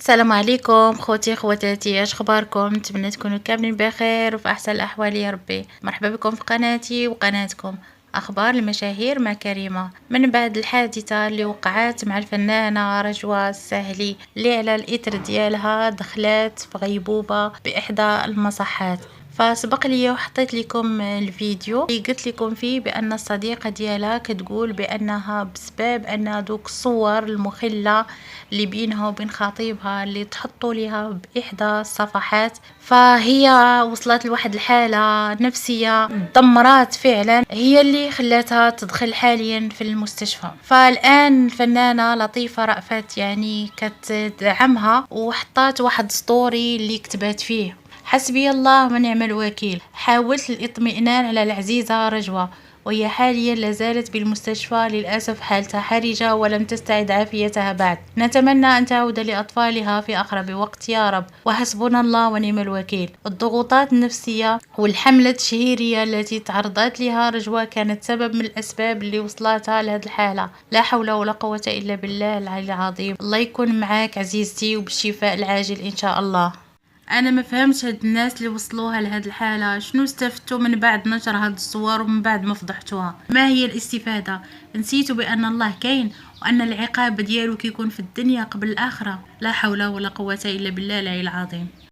السلام عليكم خوتي خواتاتي، اش اخباركم؟ نتمنى تكونوا كاملين بخير وفي احسن الاحوال يا ربي. مرحبا بكم في قناتي وقناتكم اخبار المشاهير مع كريمه. من بعد الحادثه اللي وقعت مع الفنانه رجوة الساهلي اللي على الاثر ديالها دخلت في غيبوبه باحدى المصحات، فسبق لي وحطيت لكم الفيديو اللي قلت لكم فيه بان الصديقه ديالها كتقول بانها بسبب ان دوك الصور المخله اللي بينها وبين خطيبها اللي تحطوا لها باحدى الصفحات، فهي وصلت لواحد الحاله نفسيه دمرات فعلا، هي اللي خلاتها تدخل حاليا في المستشفى. فالان الفنانه لطيفه رأفت يعني كتدعمها وحطات واحد ستوري اللي كتبت فيه: حسبي الله ونعم الوكيل، حاولت الاطمئنان على العزيزة رجوة وهي حاليا لازالت بالمستشفى، للأسف حالتها حرجة ولم تستعد عافيتها بعد، نتمنى أن تعود لأطفالها في أقرب وقت يا رب، وحسبنا الله ونعم الوكيل. الضغوطات النفسية والحملة التشهيرية التي تعرضت لها رجوة كانت سبب من الأسباب اللي وصلتها لهذه الحالة، لا حول ولا قوة إلا بالله العلي العظيم. الله يكون معاك عزيزتي وبالشفاء العاجل إن شاء الله. انا ما فهمتش هاد الناس اللي وصلوها لهاد الحاله شنو استفدتوا من بعد نشر هاد الصور ومن بعد ما فضحتوها؟ ما هي الاستفاده؟ نسيتوا بان الله كاين وان العقاب ديالو كيكون في الدنيا قبل الاخره؟ لا حول ولا قوه الا بالله العلي العظيم.